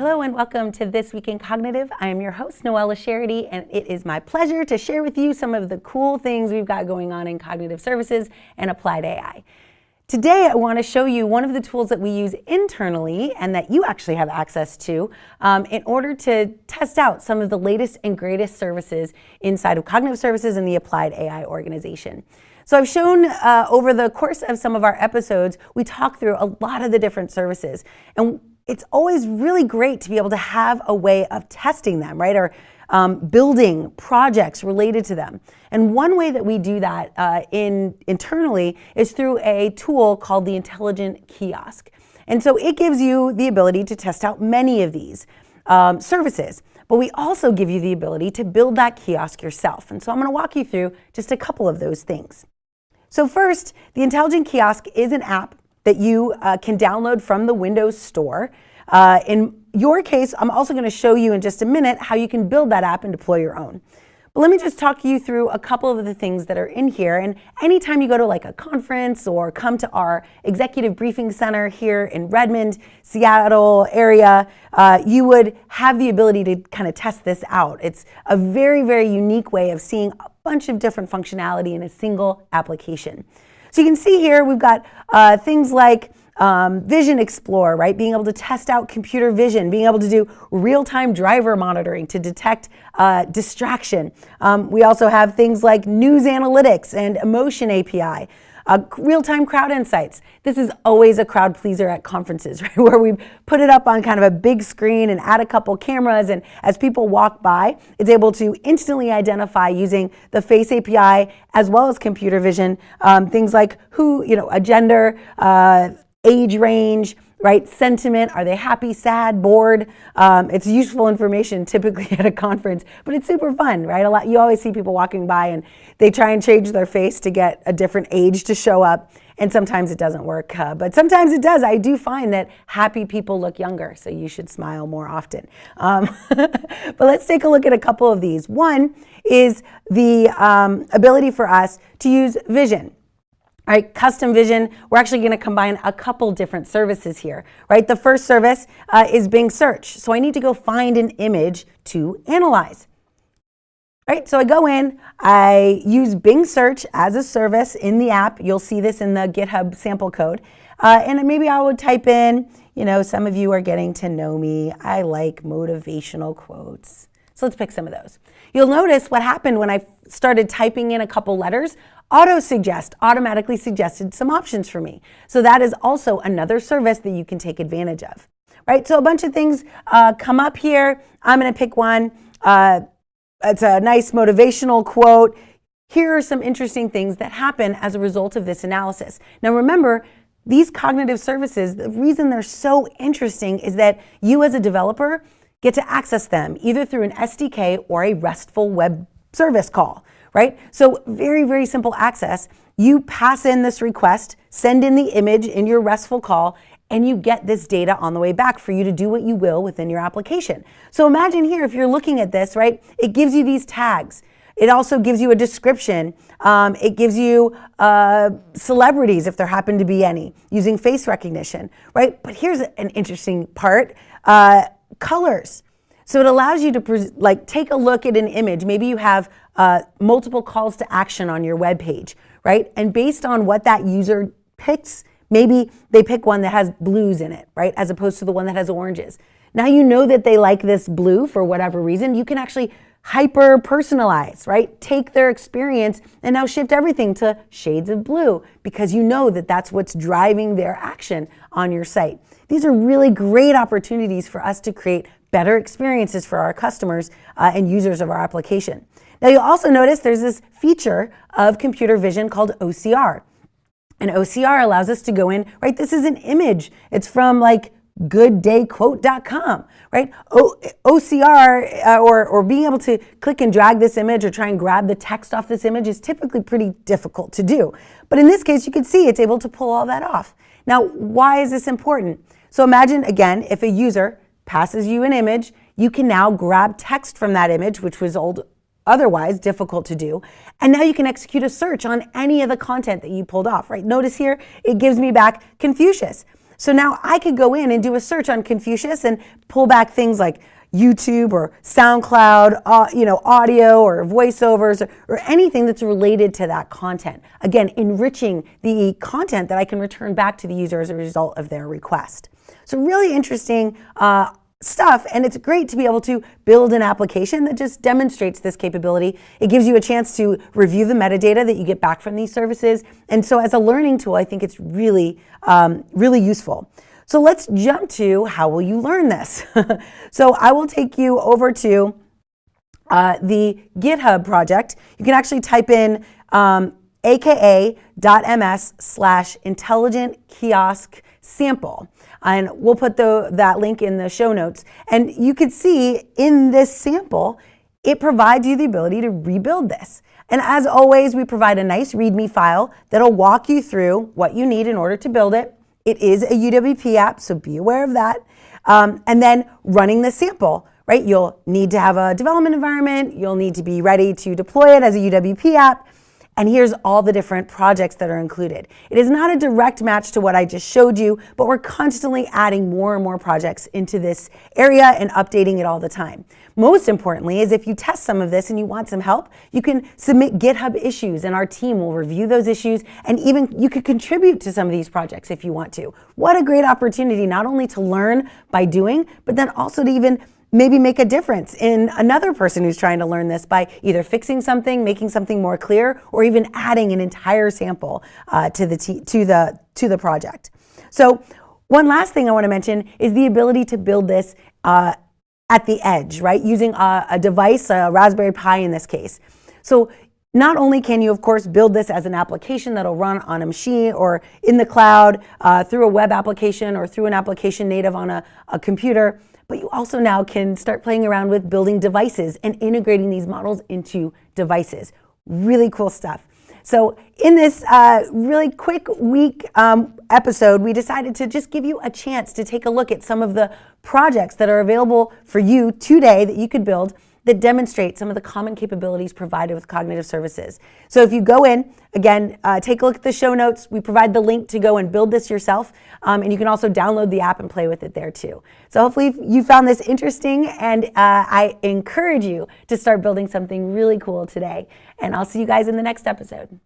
Hello and welcome to This Week in Cognitive. I am your host, Noella Charity, and it is my pleasure to share with you some of the cool things we've got going on in cognitive services and applied AI. Today, I want to show you one of the tools that we use internally and that you actually have access to in order to test out some of the latest and greatest services inside of cognitive services and the applied AI organization. So I've shown over the course of some of our episodes, we talk through a lot of the different services. And it's always really great to be able to have a way of testing them, right? Or building projects related to them. And one way that we do that internally is through a tool called the Intelligent Kiosk. And so it gives you the ability to test out many of these services. But we also give you the ability to build that kiosk yourself. And so I'm going to walk you through just a couple of those things. So first, the Intelligent Kiosk is an app that you can download from the Windows Store. In your case, I'm also going to show you in just a minute how you can build that app and deploy your own. But let me just talk you through a couple of the things that are in here. And anytime you go to like a conference or come to our executive briefing center here in Redmond, Seattle area, you would have the ability to kind of test this out. It's a very, very unique way of seeing a bunch of different functionality in a single application. So you can see here we've got things like Vision Explorer, right? Being able to test out computer vision, being able to do real-time driver monitoring to detect distraction. We also have things like news analytics and emotion API. Real-time crowd insights. This is always a crowd pleaser at conferences, right? Where we put it up on kind of a big screen and add a couple cameras, and as people walk by, it's able to instantly identify using the Face API as well as computer vision, things like a gender, age range, right? Sentiment, are they happy, sad, bored? It's useful information typically at a conference, but it's super fun, right? You always see people walking by and they try and change their face to get a different age to show up, and sometimes it doesn't work, but sometimes it does. I do find that happy people look younger, so you should smile more often. But let's take a look at a couple of these. One is the ability for us to use vision. All right, custom vision, we're actually going to combine a couple different services here, right? The first service is Bing Search. So I need to go find an image to analyze. All right, so I go in, I use Bing Search as a service in the app. You'll see this in the GitHub sample code. And maybe I would type in, some of you are getting to know me. I like motivational quotes. So let's pick some of those. You'll notice what happened when I started typing in a couple letters. Auto-suggest automatically suggested some options for me. So that is also another service that you can take advantage of, right? So a bunch of things come up here. I'm going to pick one. It's a nice motivational quote. Here are some interesting things that happen as a result of this analysis. Now remember, these cognitive services, the reason they're so interesting is that you as a developer get to access them either through an SDK or a RESTful web service call. Right? So very, very simple access. You pass in this request, send in the image in your RESTful call, and you get this data on the way back for you to do what you will within your application. So imagine here, if you're looking at this, right, it gives you these tags. It also gives you a description. It gives you celebrities, if there happen to be any, using face recognition, right? But here's an interesting part, colors. So it allows you to take a look at an image. Maybe you have multiple calls to action on your web page, right? And based on what that user picks, maybe they pick one that has blues in it, right? As opposed to the one that has oranges. Now you know that they like this blue for whatever reason. You can actually hyper personalize, right? Take their experience and now shift everything to shades of blue because you know that that's what's driving their action on your site. These are really great opportunities for us to create better experiences for our customers and users of our application. Now you'll also notice there's this feature of computer vision called OCR. And OCR allows us to go in, right? This is an image. It's from gooddayquote.com, right? OCR or being able to click and drag this image or try and grab the text off this image is typically pretty difficult to do. But in this case, you can see it's able to pull all that off. Now, why is this important? So imagine, again, if a user passes you an image, you can now grab text from that image, which was otherwise difficult to do. And now you can execute a search on any of the content that you pulled off, right? Notice here, it gives me back Confucius. So now I could go in and do a search on Confucius and pull back things like YouTube or SoundCloud, audio or voiceovers or anything that's related to that content. Again, enriching the content that I can return back to the user as a result of their request. So really interesting stuff, and it's great to be able to build an application that just demonstrates this capability. It gives you a chance to review the metadata that you get back from these services, and so as a learning tool, I think it's really, really useful. So let's jump to how will you learn this? So I will take you over to the GitHub project. You can actually type in aka.ms/intelligent kiosk sample. And we'll put that link in the show notes. And you can see in this sample, it provides you the ability to rebuild this. And as always, we provide a nice README file that'll walk you through what you need in order to build it. It is a UWP app, so be aware of that. And then running the sample, right? You'll need to have a development environment. You'll need to be ready to deploy it as a UWP app. And here's all the different projects that are included. It is not a direct match to what I just showed you, but we're constantly adding more and more projects into this area and updating it all the time. Most importantly is if you test some of this and you want some help, you can submit GitHub issues and our team will review those issues, and even you could contribute to some of these projects if you want to. What a great opportunity not only to learn by doing, but then also to even maybe make a difference in another person who's trying to learn this by either fixing something, making something more clear, or even adding an entire sample to the project. So one last thing I want to mention is the ability to build this at the edge, right? Using a device, a Raspberry Pi in this case. So not only can you, of course, build this as an application that'll run on a machine or in the cloud through a web application or through an application native on a computer, but you also now can start playing around with building devices and integrating these models into devices. Really cool stuff. So in this really quick week episode, we decided to just give you a chance to take a look at some of the projects that are available for you today that you could build that demonstrate some of the common capabilities provided with cognitive services. So if you go in, again, take a look at the show notes. We provide the link to go and build this yourself, and you can also download the app and play with it there too. So hopefully you found this interesting, and I encourage you to start building something really cool today. And I'll see you guys in the next episode.